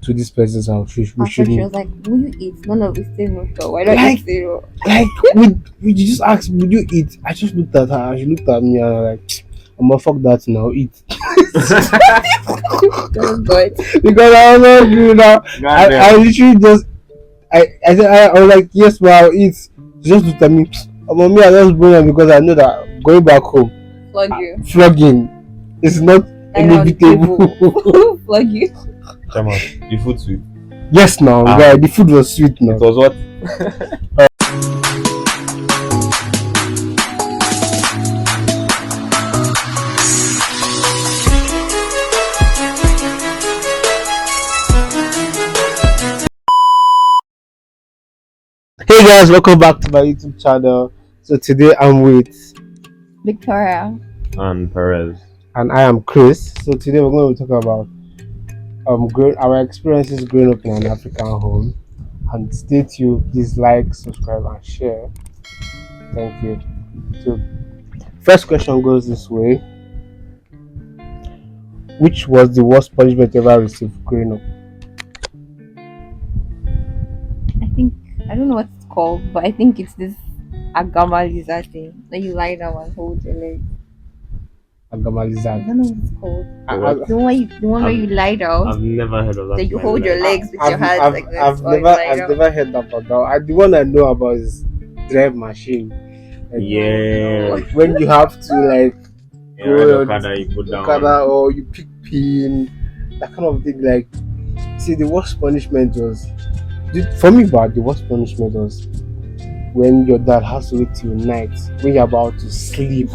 to this person's house, we At first she shouldn't. was like, will you eat? None of us say no, so why don't you say no? Like, we just asked, would you eat? I just looked at her, and she looked at me, and I was like, I'm gonna fuck that now, eat. Oh God. Because I was not hungry now. I literally just, I was like, yes, but I'll eat. She just looked at me. About me, I just bring her because I know that going back home, Flog you. flogging is not Lie down on the inevitable. table. Flog you. Come on, the food sweet. Yes, now, yeah, the food was sweet now. It was what? Hey guys, welcome back to my YouTube channel. So today I'm with, Victoria. And Perez. and I am Chris. So today we're going to talk about our experiences growing up in an African home. And stay tuned. Please like, subscribe, and share. Thank you. So first question goes this way: which was the worst punishment you ever received growing up? I don't know what it's called, but I think it's this agama lizard thing. That you lie down and hold your legs. I Agamalizad. don't know what it's called. What? The one where you lie down, I've never heard of that. then you in my hold your life. legs with your hands like this. I've while you lie down. never heard about that. The one I know about is drive machine. Like, Yeah. when you have to like You ride Okada, you go down. Okada or you pick pin, that kind of thing. Like, see, the worst punishment was for me. But the worst punishment was when your dad has to wait till night when you're about to sleep.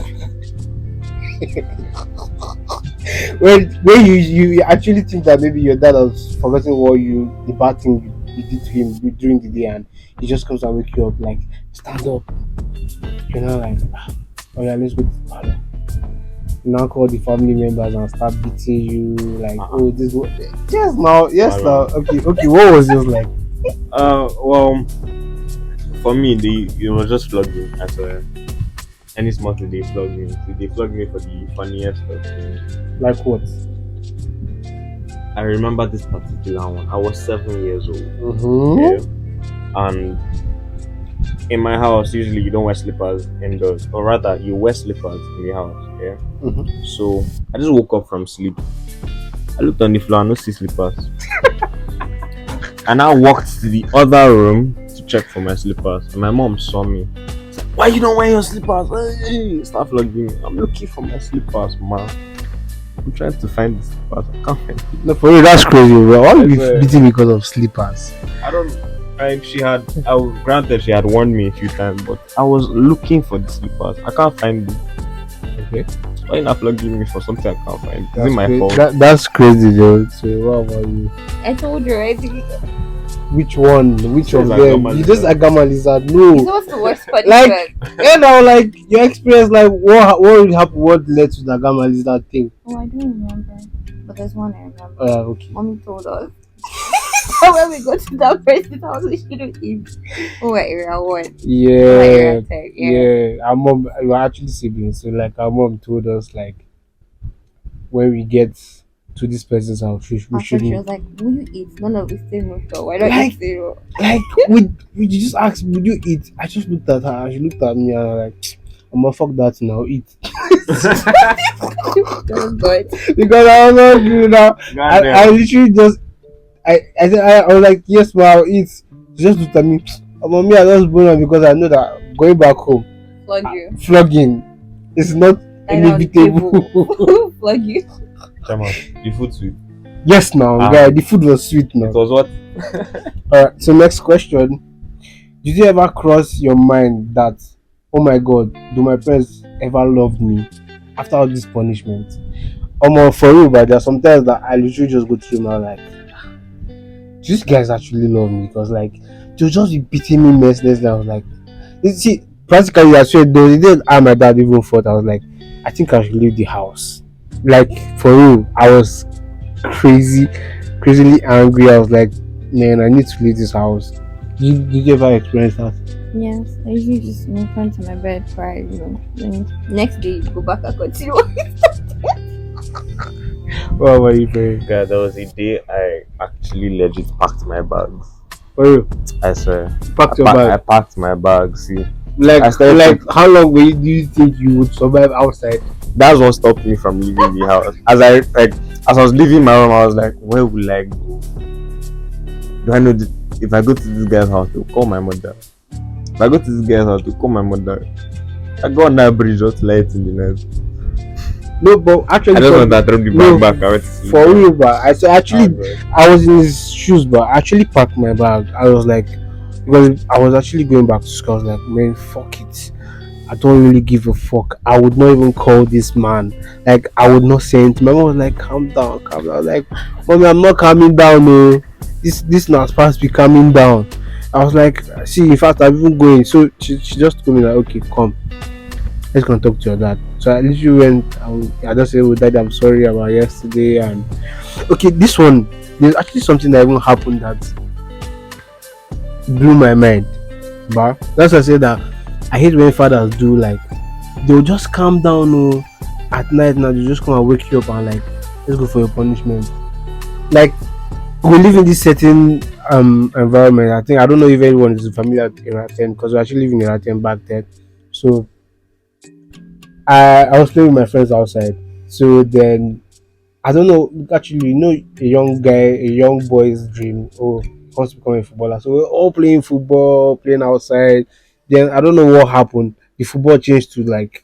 when you actually think that maybe your dad has forgotten the bad thing you did to him during the day, and he just comes and wake you up like, stand up, like, oh yeah, let's go to the parlor. You now call the family members and start beating you like, oh, this what? Yes now, okay, what was yours like? Well, for me, it was just flogging. As any small thing they flog me. They flog me for the funniest of things. Like what? I remember this particular one. I was 7 years old. Mm-hmm. Yeah. And in my house, usually you don't wear slippers indoors, or rather, you wear slippers in the house. Yeah. Mm-hmm. So I just woke up from sleep. I looked on the floor, I no see slippers. And I walked to the other room to check for my slippers. And my mom saw me. Said, why you don't wear your slippers? Hey, start flogging me. I'm looking for my slippers, man. I'm trying to find the slippers. I can't find it. No, for you, that's crazy, bro. Why would you That's, be beating because of slippers? I don't know. Granted, she had warned me a few times, but I was looking for the slippers. I can't find them. Okay. Why you not flogging me for something I can't find? Is it my fault? That's crazy, though. So, what about you? I told you already. Which one? Which of Says them? Agama You just lizard. Agama lizard. It's No. what's the worst punishment? Like your experience, like what really happened? What led to the Agama lizard thing? Oh, I don't remember. But there's one I remember. Okay. Mommy told us. When we go to that person's house, we shouldn't eat. Oh, we're area 1. Yeah. Area 10. Yeah. Our mom, we were actually siblings, so like our mom told us like when we get to this person's house, we At first she shouldn't. was like, will you eat? None of us say no, so why don't you say no? Like, we just asked, would you eat? I just looked at her, and she looked at me, and I was like, I'm gonna fuck that now, eat. Oh God. Because I was not hungry now. I literally just, I was like, yes, but I'll eat. She just looked at me. About me, I just bring her because I know that going back home, Flog you. flogging is not Lie down on the inevitable. table. Flog you. Come on, the food sweet. Yes, now, yeah, the food was sweet now. It was what? Alright, so next question. Did you ever cross your mind that, oh my god, do my parents ever love me after all this punishment? For you, but there are sometimes that I literally just go through my like, these guys actually love me, because like they'll just be beating me mercilessly. I was like, you see, practically I swear the day my dad even thought, I was like, I think I should leave the house. Like, for you, I was crazily angry. I was like, man, I need to leave this house. Did you ever experience that? Yes, I usually just turn to my bed, cry, Then next day, go back and continue. What were you praying? God, there was a day I actually legit packed my bags. For you, I swear. packed your I bag. packed my bags. See, Like, I started how long do you think you would survive outside? that's what stopped me from leaving the house. As I was leaving my room, I was like, where will I go? Do I know if I go to this guy's house, they'll call my mother. If I go to this guy's house, they'll call my mother. I go on that bridge just light in the night. No, but I actually, just for want to throw the no, bag back. I went to sleep. for real, but I said Ah, actually, God. I was in his shoes, but I actually packed my bag. I was like, because I was actually going back to school. I was like, man, fuck it. I don't really give a fuck. I would not even call this man. Like, I would not say anything. My mom was like, calm down, calm down. I was like, mommy, I'm not calming down, no. This not supposed to be calming down. I was like, see, in fact, I'm even going. So she just told me like, okay, come, let's go and talk to your dad. So I literally went. I just said, oh, dad, I'm sorry about yesterday. And okay, this one, there's actually something that even happened that blew my mind. But that's why I said that I hate when fathers do like they'll just calm down at night now they just come and wake you up and like let's go for your punishment. Like we live in this certain environment. I think I don't know if everyone is familiar with Era 10 because we actually live in Era 10 back then. So I was playing with my friends outside. So then I don't know actually a young guy, a young boy's dream. Oh, he wants to become a footballer. So we're all playing football, playing outside. Then I don't know what happened. The football changed to like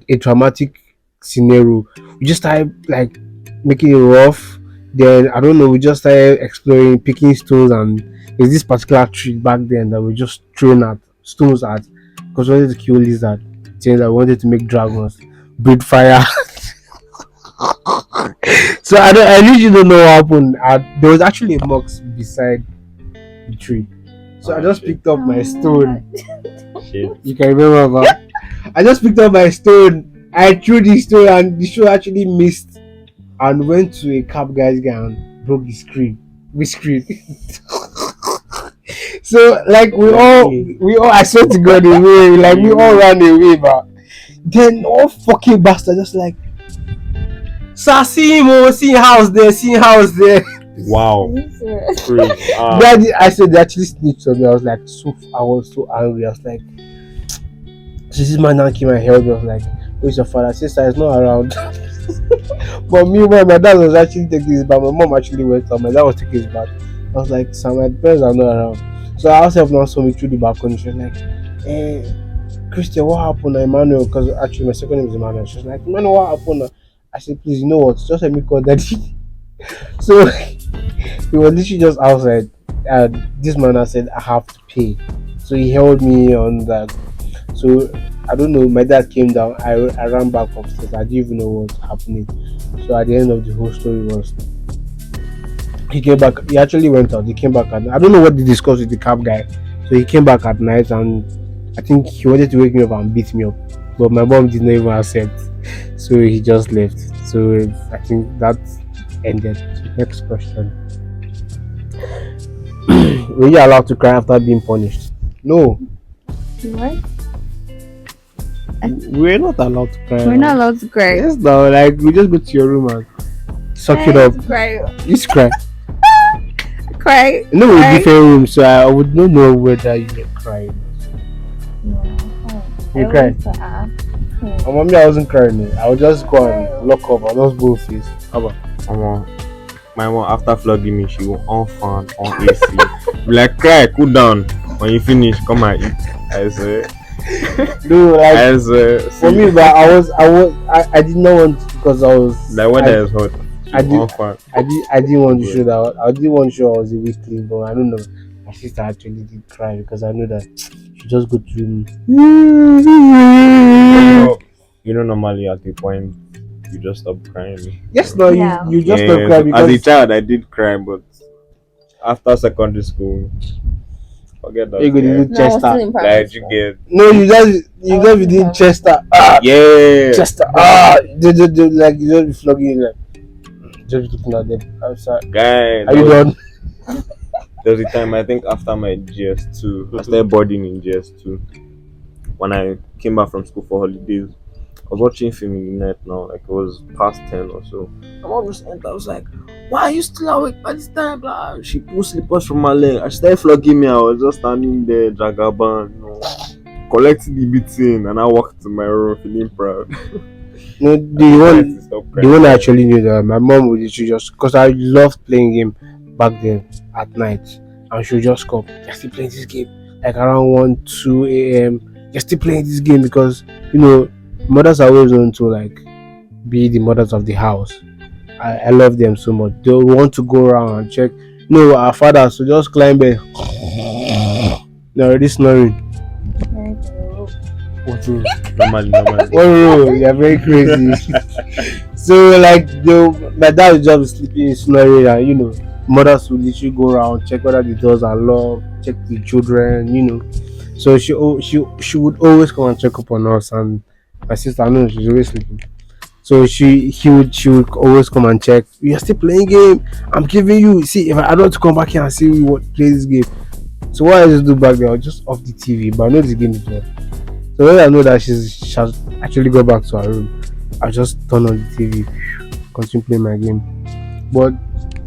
a dramatic scenario. We just started like making it rough. Then I don't know, we just started exploring, picking stones, and there's this particular tree back then that we just throwing at stones at because we wanted to kill lizard. Saying that we wanted to make dragons, breathe fire. So I literally don't know what happened. There was actually a box beside the tree. So I Ah, just shit. picked up my stone. Shit. You can remember, but I just picked up my stone. I threw the stone, and the stone actually missed and went to a cab guy's guy and broke the screen. We screen. So like we all I swear to God away, like we all ran away, but then all fucking bastard just like sir, see him, see house there, see house there. Wow. Freak. Then I said they actually snitched on me. I was like I was so angry. I was like, so this man now came and held me. I was like, where's your father? Sister is not around. But meanwhile, my dad was actually taking his bath. My mom actually went out. My dad was taking his bath. I was like, Sam, my parents are not around. So I also have now saw me through the balcony. She was like, eh, Christian, what happened, Emmanuel? Because actually my second name is Emmanuel. She was like, Emmanuel, what happened? I said, please, you know what? Just let me call daddy. So he was literally just outside. And this man I said I have to pay. So he held me on that. So I don't know. My dad came down. I ran back upstairs. I didn't even know what was happening. So at the end of the whole story was he came back. He actually went out. He came back at I don't know what they discussed with the cab guy. So he came back at night and I think he wanted to wake me up and beat me up. But my mom did not even accept. So he just left. So I think that ended. So next question. Were you allowed to cry after being punished? No. What? We're not allowed to cry. We're not allowed to cry. Yes, no, like we just go to your room and suck it I up. used to cry. You just cry. Cry. You know, we're Cry. different rooms, so I would not know whether you were crying. You cried? And mommy, I wasn't crying. I would just go and lock up and just go face. How about? My mom, after flogging me, she will on fan, on AC. Be like, cry, cool down. When you finish, come and eat. I swear. No, like I swear. for me, but I did not want because I was The weather is hot. I did- On fan. I didn't want to show that I didn't want to show I was a weakling, but I don't know. My sister actually did cry because I know that she just go to You know, normally at the point, you just stop crying. yes, no, Yeah. you just Yeah, don't cry as a because child, I did cry, but after secondary school, forget that. you go to Yeah. do No, I was still Chester. in primary Like, you school. get. No, you just be doing Chester. Yeah. Chester. Like you just be flogging like just be looking at them outside. Guy. Are you done? There was a time, I think, after my GS2, I started boarding in GS2. When I came back from school for holidays, I was watching film in the night now, like it was past 10 or so. My mom just entered. I was like, "Why are you still awake by this time?" Blah. She pulled slippers from my leg. I started flogging me. I was just standing there, jagaban, collecting the beating, and I walked to my room feeling proud. No, I the was trying to one, stop the one I crying. actually knew that my mom would literally just because I loved playing game back then at night, and she would just come. You're still playing this game like around 1, 2 a.m. You're still playing this game because mothers are always known to like be the mothers of the house. I love them so much. They want to go around and check. No, our fathers so just climb there. They're already snoring. What room? Normally, normally. What room? You're very crazy. So like my dad would just be sleeping, snoring, and mothers would literally go around, check whether the doors are locked, check the children. So she would always come and check up on us, and my sister, no, she's always sleeping. So she would always come and check. You're still playing game. I'm giving you. See, if I don't come back here and see you play this game. So what I just do back there, I'll just off the TV, but I know the game is on. So when I know that she has actually got back to her room, I just turn on the TV, continue playing my game. But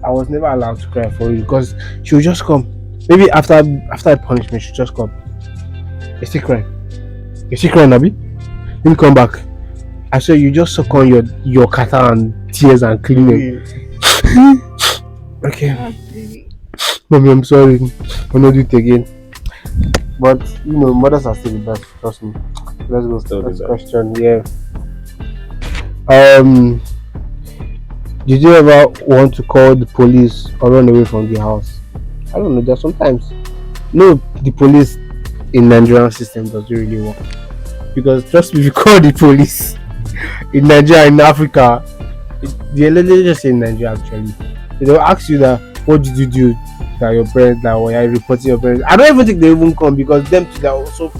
I was never allowed to cry for it because she would just come. Maybe after a punishment, she'd just come. You're still crying. You're still crying, Abby? Let me come back. I saw you just suck on your kata and tears and clean it. Okay. Mommy, I'm sorry. I'll not do it again. But mothers are still the best, trust me. Let's go to Still the the next best. question. Yeah. Did you ever want to call the police or run away from the house? I don't know. There's sometimes. No, the police in Nigerian system doesn't really work because trust me, if you call the police in Nigeria, in Africa, let's just say in Nigeria actually, they'll ask you that what did you do that your parents that were you reporting your parents. I don't even think they even come because them too, they're also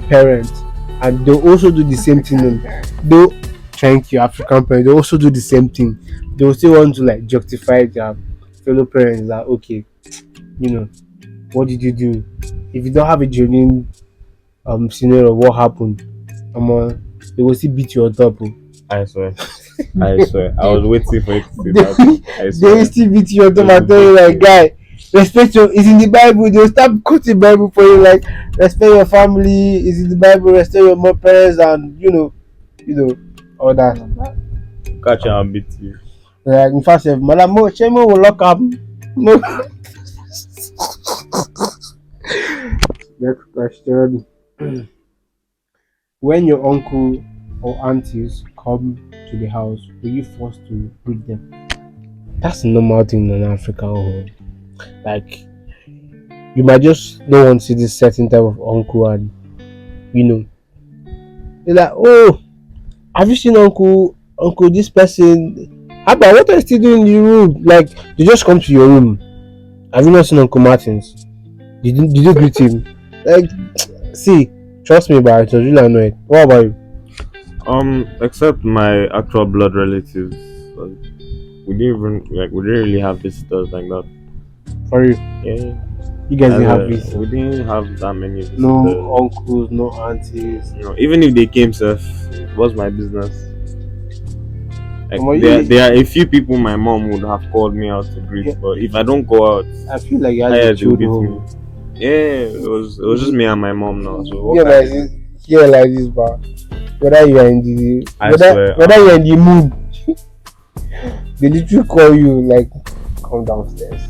parents and they'll also do the same thing. Though thank you, African parents, they also do the same thing. They will still want to like justify their fellow parents that okay, what did you do? If you don't have a genuine scenario of what happened, they will still beat you on top. I swear. I swear. I was waiting for you to say they, that. I they swear. will still beat you on top They and tell you will like, beat you. guy, respect your. It's in the Bible. They'll start quoting Bible for you like, respect your family. It's in the Bible. Respect your mother, parents, and all that. Catch you and beat you. Like in fact, if Madam Chemo will lock up. No. Next question. When your uncle or aunties come to the house, will you forced to greet them? That's a normal thing in Africa. Like you might just not want to see this certain type of uncle, and they're like, oh, have you seen uncle this person? How about what are you still doing in the room? Like they just come to your room. Have you not seen Uncle Martins? Did you greet him? Like, see, trust me, but I was really annoyed. What about you? Except my actual blood relatives, we didn't really have visitors like that. For you, Yeah, you guys didn't have this. we didn't have that many visitors. No uncles, no aunties. Even if they came, self, what's my business? Like, Omo, there are a few people my mom would have called me out to greet, Yeah. but if I don't go out, I feel like you had yeah, a they'll chilled beat me. home. Yeah, it was just me and my mom now. So what Yeah, can I like do? this, yeah, like this, but whether you are in the I swear, whether you are in the mood, they literally call you like, come downstairs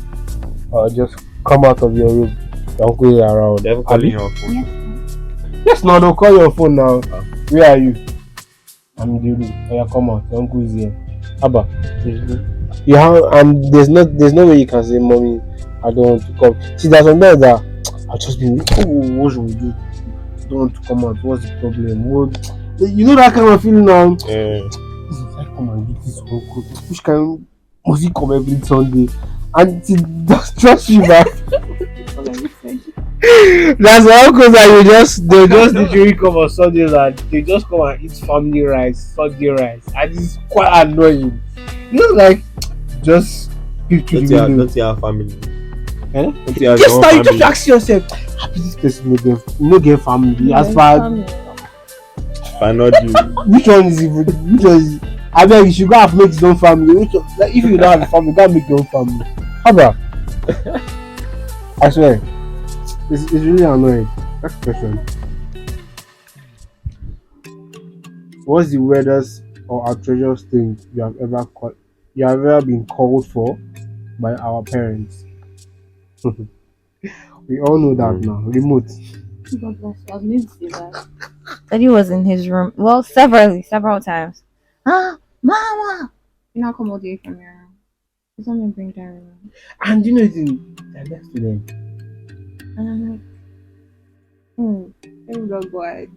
or just come out of your room. Your uncle is around. They're calling your phone. Yes, no, they'll call your phone now. Ah. Where are you? I'm in the room. Oh, yeah, come out. Your uncle is here. Abba. You have, and there's no way you can say, mommy, I don't want to come. See, there's sometimes that I'll just be, oh, what should we do? I don't want to come out. What's the problem? You know that kind of feeling now. Yeah. Like, come and get this uncle. Which kind must he come every Sunday? And just trust you back. That's the uncles that they'll just literally come on Sundays and they just come and eat family rice, Sunday rice, and it's quite annoying. Like just picture Don't you have family? Eh? Don't you have Yes, your own now you family? just ask yourself, how is this person no get family? As far Cannot do. Which one is even? Which one is? I beg you should go and make his own family. Which one, like if you don't have a family, go and make your own family. How about? I swear, it's really annoying. Next question. What's the weirdest or outrageous thing you have ever been called for by our parents? We all know that now. Remote. God bless you. I was going to say that. Daddy was in his room. Well, several times. Ah, Mama! You not come all the way from your room. Someone bring that room. And you know it's in they're next to them. And I'm like, let me not go ahead.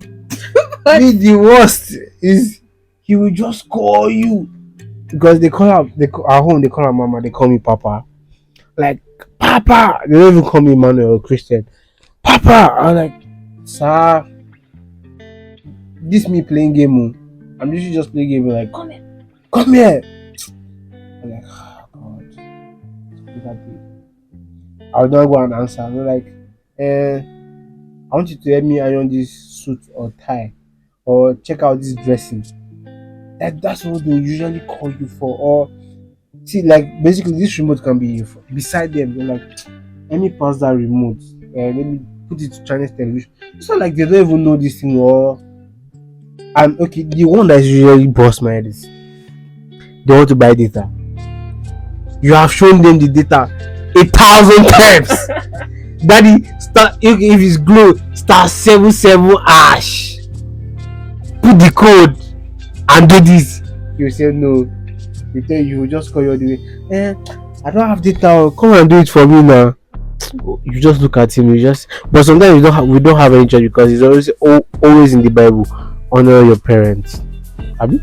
The worst is he will just call you because they call her at home they call her mama, they call me papa. Like Papa, they don't even call me Emmanuel or Christian. Papa, I'm like, sir, this me playing game. I'm usually just playing game like come here. I'm like, oh God, look at this. I would not go and answer. I'm like, I want you to help me iron this suit or tie or check out this dressing. That's what they usually call you for. Or see, like basically, this remote can be beside them. They're like, let me pass that remote. Let me put it to Chinese television. It's not like they don't even know this thing. Or and okay, the one that usually bust my head is they want to buy data. You have shown them the data 1,000 times. Daddy, start if it's glow, star 77 ash. Put the code and do this. You say no. You tell you just call your the way. I don't have data. Come and do it for me now. You just look at him. But sometimes we don't have any choice because it's always in the Bible. Honor your parents. Abi?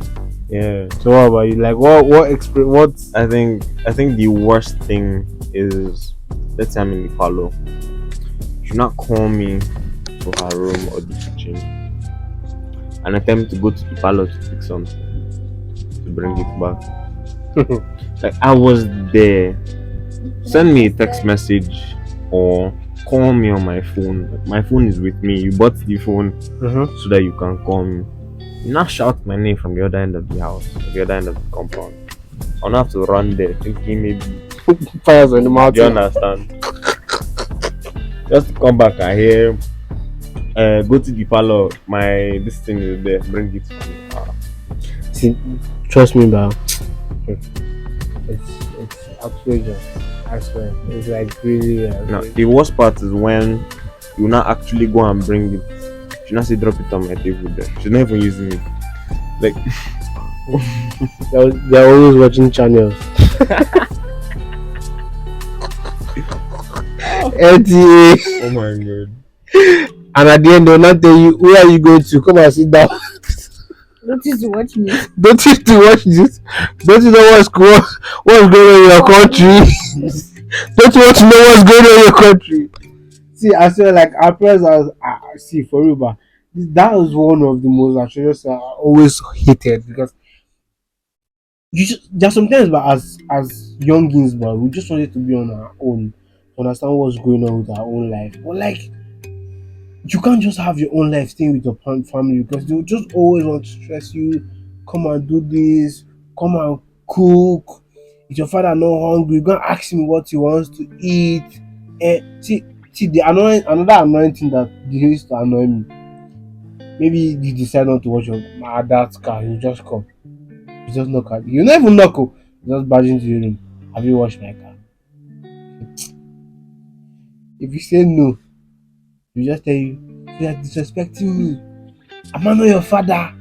Yeah. So what about you? Like what? I think the worst thing is, let's say I'm in the parlor. You should not call me to her room or the kitchen and attempt to go to the parlor to pick something to bring it back. Like I was there. Send me a text message or call me on my phone. Like, my phone is with me. You bought the phone so that you can call me. You not shout my name from the other end of the house, the other end of the compound. I'll not have to run there thinking maybe Fires on the mountain. do you understand? Just to come back and hear go to the parlor, this thing is there, bring it for me. See, trust me, bro. It's outrageous. I swear. It's like really. Now, the worst part is when you not actually go and bring it. You not say drop it on my table there. She's not even using it. Like they're always watching channels. LTA. oh my god. And at the end they'll not tell you where are you going to come and sit down. Don't you to watch me? Don't you to watch this? Don't you know what's going on in your country? Don't you want to know what's going on in your country? See, I feel like our parents are see for you, but that was one of the most atrocious I always hated because there's sometimes, but as youngins, but we just wanted to be on our own, to understand what's going on with our own life. But like, you can't just have your own life staying with your family because they'll just always want to stress you. Come and do this. Come and cook. Is your father not hungry? Go and ask him what he wants to eat. See the another annoying thing that they used to annoy me. Maybe you decide not to watch my dad's car. You just come. You just knock at. You never knock. You just barge into your room. Have you washed my car? If you say no, you just tell you are disrespecting me. Am I not your father?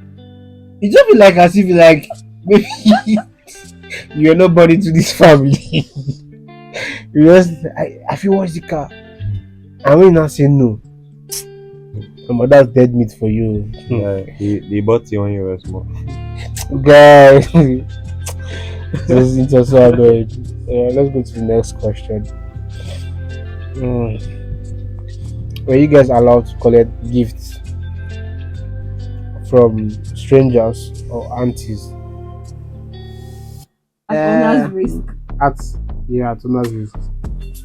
It just be like as if like maybe you're nobody to this family. You just have you watched the car? And when you now say no, that's dead meat for you. Yeah, they bought you when you were small. Guys, it's just so annoying. Let's go to the next question. Were you guys allowed to collect gifts from strangers or aunties? At owner's risk. At owner's risk.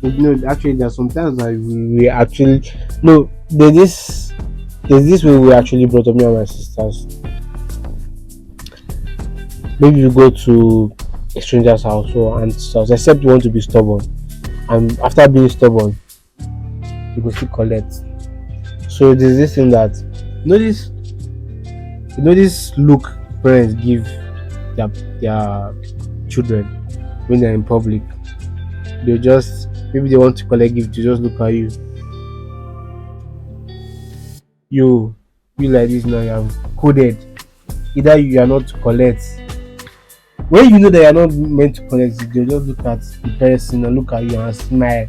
No, actually, there's sometimes that we actually no. There's this way we actually brought up me and my sisters. maybe you go to a stranger's house or aunt's house, except you want to be stubborn. And after being stubborn, you go still collect. So there's this thing that you know this this look parents give their their children when they're in public. They just maybe they want to collect gift, they just look at you. You like this now, you have coded. Either you are not to collect. When you know that you are not meant to collect, they just look at the person and look at you and smile.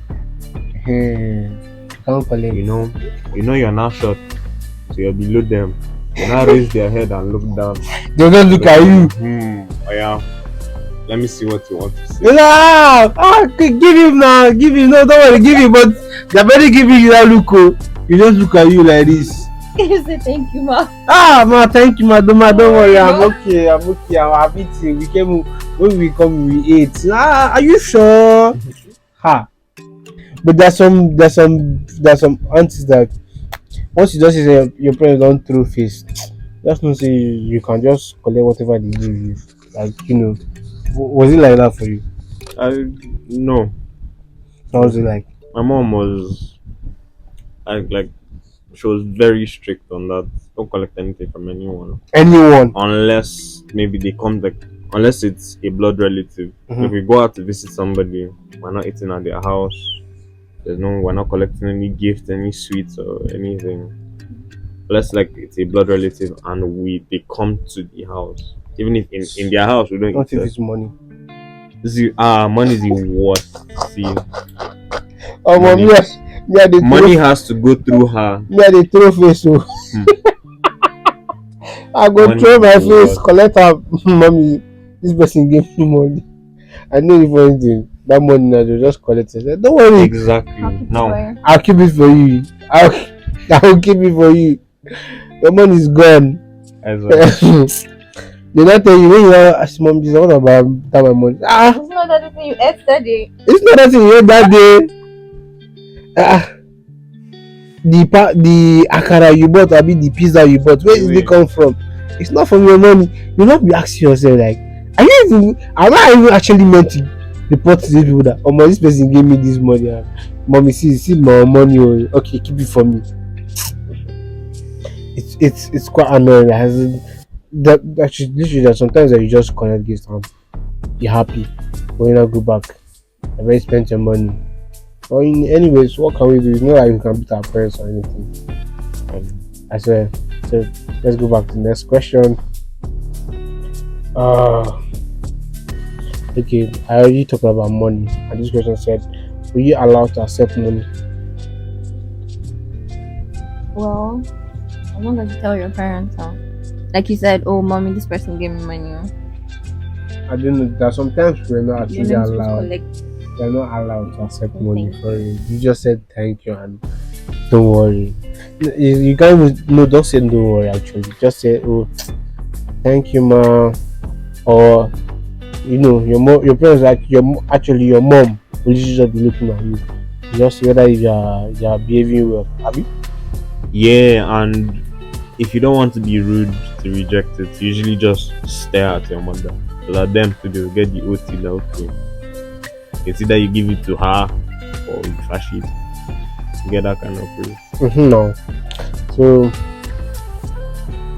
Hey, you can't collect. You're now short, so you're below them. They now raise their head and look down. They just look at you. Oh yeah. Let me see what you want to say. Give him now, give him. No, don't worry, give him. But they're very giving you that look. Oh. You just look at you like this. You say thank you, ma. Ma, thank you, madam. Don't worry, I'm okay. I'm eating. We came when we come, we ate. Are you sure? Ha. But there's some aunties that once you just say your parents don't throw face, just know say you can just collect whatever they give you. Like was it like that for you? I No. How was it like? My mom was like she was very strict on that. Don't collect anything from anyone Anyone? unless maybe they come like unless it's a blood relative. Mhm. If we go out to visit somebody, we're not eating at their house. We're not collecting any gifts, any sweets or anything. Unless like it's a blood relative and they come to the house. Even if in their house we don't Not eat if it. it's money. Money is the worst. See, Oh, money, mommy, yeah, they money has to go through her. yeah, they throw face. So Hmm. I go Money throw is my the face, worst. collect her. Mommy, this person gave me money. I know if anything, that money now they just collect it. Don't worry, Exactly. I'll keep it Now, for you. I'll keep it for you. I'll keep it for you. Your money is gone. as They not tell you when you ask mom this what about that my money. It's not that thing you ate that day. It's not that thing you had that day. Ah, the akara you bought, I mean the pizza you bought, where did they come from? It's not from your money. You not be asking yourself like, am I even actually meant to report to these people that this person gave me this money and mommy see my money okay keep it for me. It's quite annoying. It has that actually literally that sometimes that you just collect gifts and you're happy when you not go back. I already spent your money. Anyways, what can we do? It's not like we can beat our parents or anything. I swear. So let's go back to the next question. Uh okay, I already talked about money, and this question said, were you allowed to accept money? Well, as long as you tell your parents, like you said, oh, mommy, this person gave me money. I don't know that sometimes we're not You're actually not supposed to allowed. collect. They're not allowed to accept Oh, money thank for you. you. You just said thank you and don't worry. You can't even no don't say don't worry actually. Just say thank you ma, or your parents like actually your mom will just be looking at you. Just see whether you are behaving well. Have you? yeah, and if you don't want to be rude to reject it, usually just stare at your mother. So that them to do get the OT that okay. It's either you give it to her or you trash it. To get that kind of proof. No. So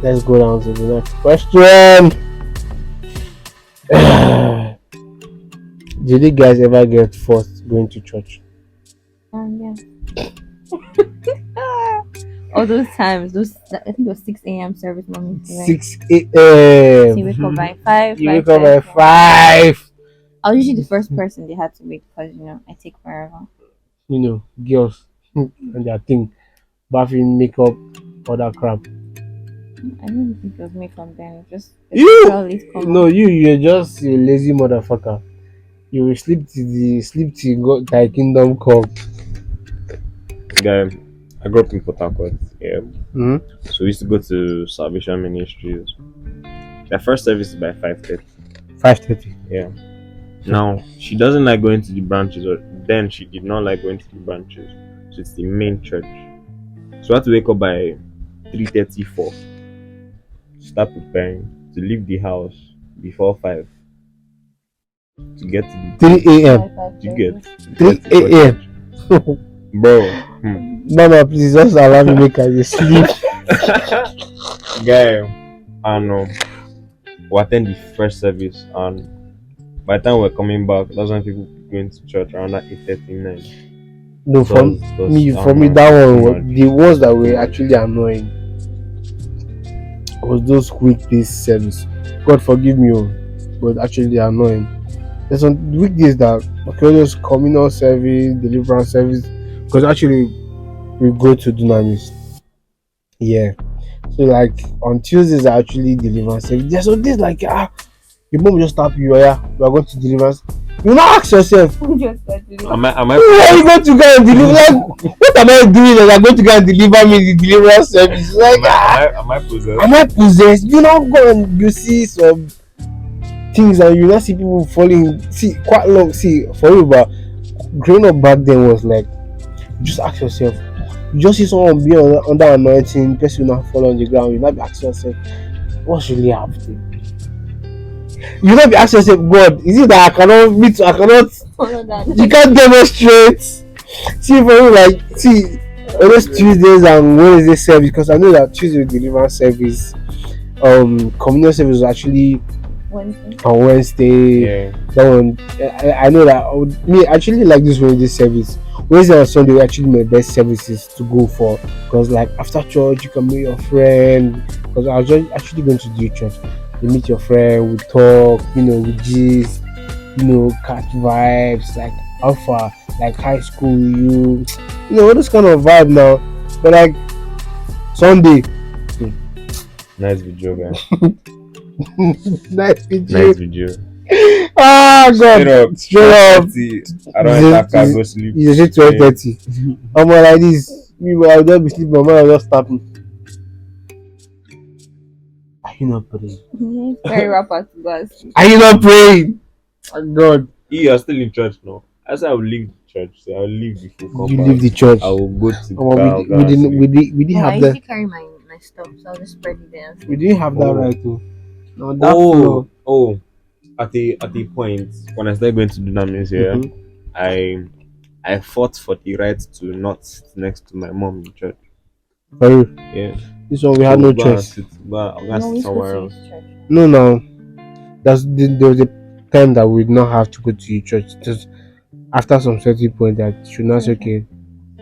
let's go down to the next question. Did you guys ever get forced going to church? Yeah. All those times, I think it was 6 a.m. service, mommy. Right? 6 So a.m. you wake up by 5. You like wake up by 5. I was usually the first person they had to wake because I take forever. Girls and their thing, bathing, makeup, all that crap. I didn't think it was makeup then. Just You late come no, you're just a lazy motherfucker. You will sleep till thy kingdom come. Guy, I grew up in Port Harcourt. Yeah. Hmm. So we used to go to Salvation Ministries. Their first service is by 5:30. 5:30. Yeah. Now she doesn't like going to the branches, or then she did not like going to the branches. So it's the main church. So I had to wake up by 3:34. Start preparing to leave the house. before 5 to get to the 3 a.m. By five to thirty. get to 3 get to church. a.m. Bro, Mama, please just allow me make I dey sleep. guy, and we attend the first service, and by the time we're coming back, that's when people going to church around that 8:39. No, for me that one the ones that were actually annoying was those weekdays service. God forgive me, but actually they are annoying. There's some weekdays that okay, those communal service, deliverance service, because actually we go to Dunamis. Yeah. So like on Tuesdays I actually deliverance service. There's some days like your mom will just tap you, yeah, we are going to deliverance. You now ask yourself, Just that delivery. am who are you I going to go and deliver? Like, what am I doing that I'm going to go and deliver me the deliverance service? Like, am I possessed? am I possessed? You know, go and you see some things and you not see people falling. See, quite long. See, for you, but growing up back then was like, just ask yourself. You just see someone be under anointing, person will not fall on the ground. You not be asking yourself, what's really happening? You not be asking yourself, God, is it that I cannot meet? I cannot. Follow that. You can't demonstrate. See for me, like, see, always Tuesdays and Wednesday service, because I know that Tuesday deliverance service, communion service was actually Wednesday. on Wednesday. Yeah. That one, I know that me actually like this Wednesday service. Wednesday and Sunday were actually my best services to go for, because like after church you can meet your friend. Because I was just actually going to do church. You meet your friend, we talk, we gist, catch vibes, like how far, like high school, all this kind of vibe now. But like Sunday, Nice video, guy. nice video. Nice video. Ah, God, straight up. I don't enter car, go sleep. You say 12:30. I'm like this. Me, I'll just be sleeping. My mom will just tap me. Are you not praying? Very rapper to go and sleep. Are you not praying? Oh, God. You are still in church now. I said I will leave the church. So I will leave before come You back. leave the church. I will go to the Oh, car. we didn't I have that. usually carry my stuff, so I'll just spread it there. We didn't have that Oh. right too. No, that floor. At the point when I started going to Dunamis, yeah, Mhm. I fought for the right to not sit next to my mom in church. For you. Yeah. This one we had no go and choice. sit- I'm gonna No, we sit go somewhere to else. his church. No. There was a time that we did not have to go to your church. Just after some certain point that you should not say, okay.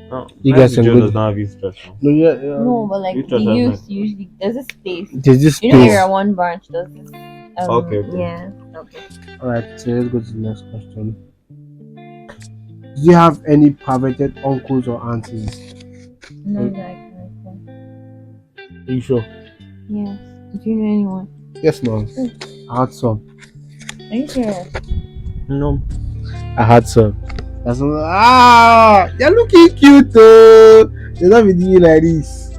No, You my guys can video go. does not have his church now. No, yeah. No, but like Which the church has youth mine? usually there's a space. There's this You know, space. Area One branch does this. Okay. Yeah. Okay. Alright, so let's go to the next question. Do you have any perverted uncles or aunties? No, that I can recall. Are you sure? Yes. Do you know anyone? Yes, ma'am. I had some. Are you serious? No. I had some. That's you're looking cute though. They're not be doing like this.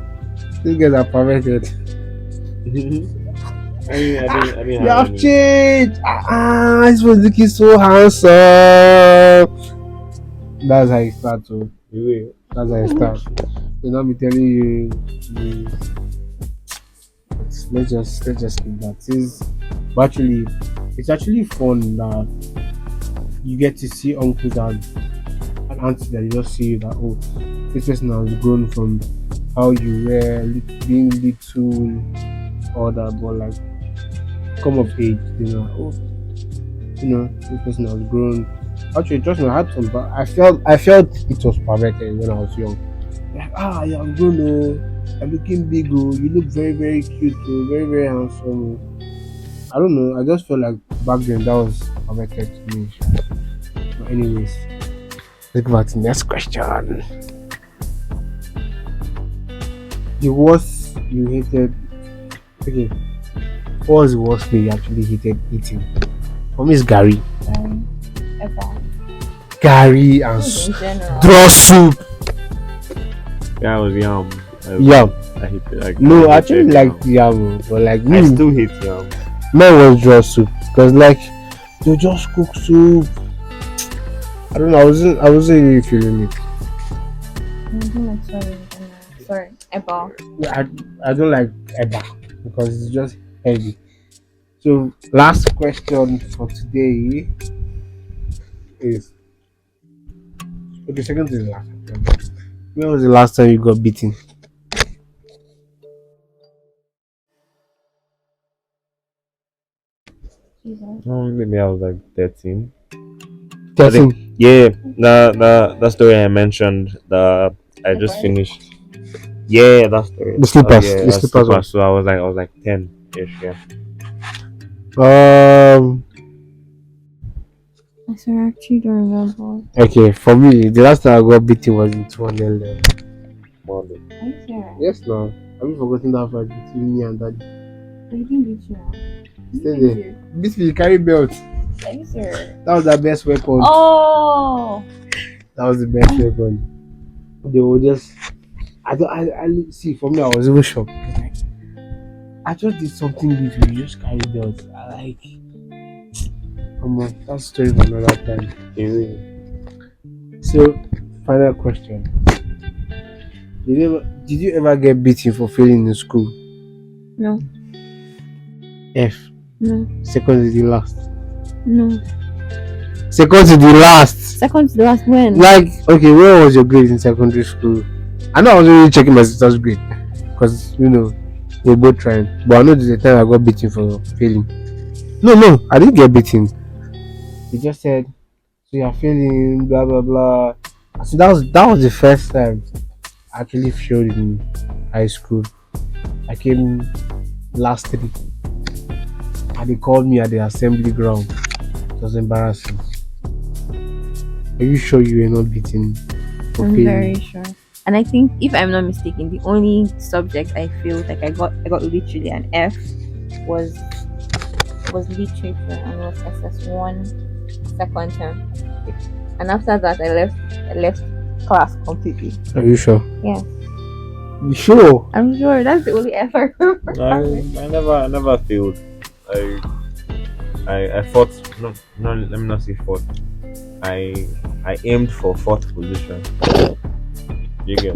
These guys are perverted. I didn't You have have any. changed. This was looking so handsome. That's how you start to. Really? That's how you start. They'll not be telling you. Let's just keep that. But actually, it's actually fun that you get to see uncles and aunties that you just see that this person has grown from how you were being little, all that, but like come of age, this person has grown. Actually, trust me, I had some, but I felt it was perverted when I was young. Like, you have grown, you're looking big, you look very, very cute, very, very handsome. I don't know, I just felt like back then that was perverted to me. But anyways, let's go back to the next question. The worst you hated. Okay, what was the worst thing you actually hated eating? For me, it's Gary. Ever. Gary and In general. draw soup. Yeah, I was yam. Yam. I hate it. Like, No, I I actually hated like yam, but like I me, still hate yam. mine was draw soup because like they just cook soup. I don't know. I wasn't really feeling it. Sorry, Eba. I don't like eba because it's just heavy. So last question for today is okay. Second to the last question. When was the last time you got beaten? Jesus. Maybe I was like 13. I 13. think yeah, that story I mentioned that I The just bike. finished. Yeah, that story. The Oh slippers. yeah, The that's slippers super. one. So I was like 10 ish. Yeah. Um. I swear, I actually don't remember. Okay, for me, the last time I got beaten was in 200 level. More Are you serious? Yes, now. Have you forgotten that fight between me and daddy? I didn't beat you. Stay there. Beat me, carry belt. Are you serious? That was the best weapon. Oh! That was the best weapon. They were just. I see. For me, I was even shocked. Like, I just did something little. You just carry belt. I like. Come on, that's story for another time. really. So, final question. Did you ever get beaten for failing in school? No. F. No. Second to the last. No. Second to the last. Second to the last when? Like, okay, where was your grade in secondary school? I know I was really checking my sister's grade because we're both trying. But I know there's a time I got beaten for failing. No, I didn't get beaten. He just said, "So you're failing, blah blah blah." So that was the first time I actually failed in high school. I came last three, and they called me at the assembly ground. It was embarrassing. Are you sure you were not beaten for I'm failing? very sure. And I think, if I'm not mistaken, the only subject I feel like I got literally an F was literature, and it was SS1 second term. And after that, I left class completely. Are you sure? Yeah, You sure? I'm sure that's the only F I remember. I never failed. I fought. No, let me not say fought. I aimed for fourth position. You get?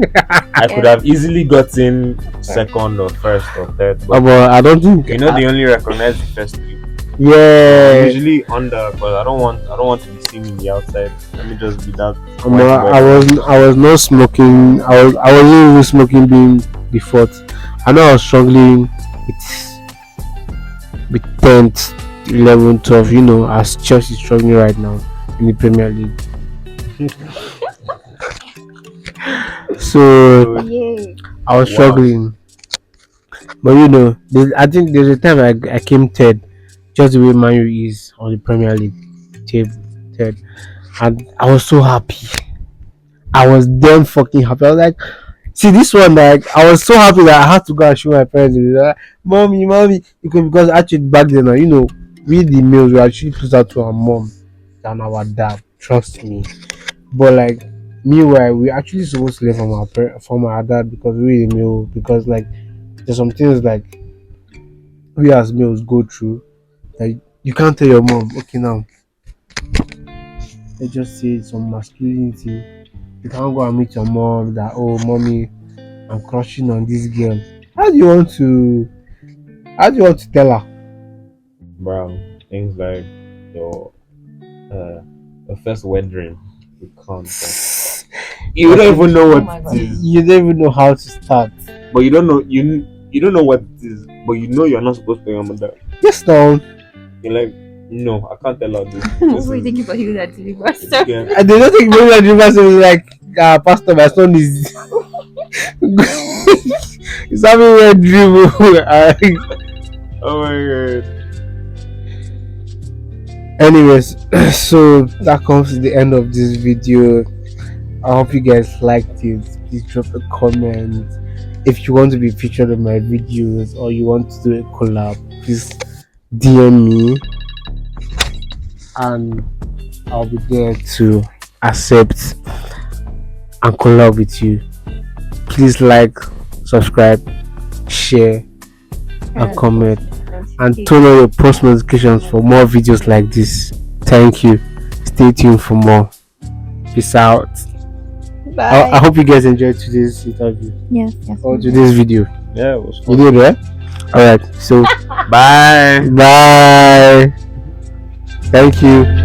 I could have easily gotten second or first or third, but But I don't think they only recognize the first three. Yeah. Usually under, but I don't want to be seen in the outside. Let me just be that. I was not smoking. I wasn't even smoking being the fourth. I know I was struggling with 10th, 11th, 12th. As Chelsea is struggling right now in the Premier League. So Yeah. I was struggling, but I think there's a time I came third, just the way Man U is on the Premier League table, third, and I was so happy. I was damn fucking happy. I was like, see this one, like I was so happy that I had to go and show my parents. They were like, mommy, because actually back then, we the males were actually closer to our mom than our dad. Trust me. But like, meanwhile, we actually supposed to learn from our dad because we the male. Because like, there's some things like we as males go through. Like you can't tell your mom, okay now. They just say some masculinity. You can't go and meet your mom that, oh mommy, I'm crushing on this girl. How do you want to tell her? Bro, things like your your first wedding will count. You don't even know Oh what my it God. is, You don't even know how to start. but you don't know you don't know what it is, but you're not supposed to tell your mother. Yes now. You're like, no, I can't tell her this. What were you thinking for you that to be pastor? Yeah. And they don't think maybe the university was like, pastor, my son is he's having a dream. Oh my god. Anyways, so that comes to the end of this video. I hope you guys liked it. Please drop a comment. If you want to be featured in my videos or you want to do a collab, please DM me and I'll be there to accept and collab with you. Please like, subscribe, share, and comment, and turn on your post notifications for more videos like this. Thank you. Stay tuned for more. Peace out. Bye. I hope you guys enjoyed today's interview Yes. or today's video. Yeah, it was You fun. did, right? All right. So Bye. bye. Thank you.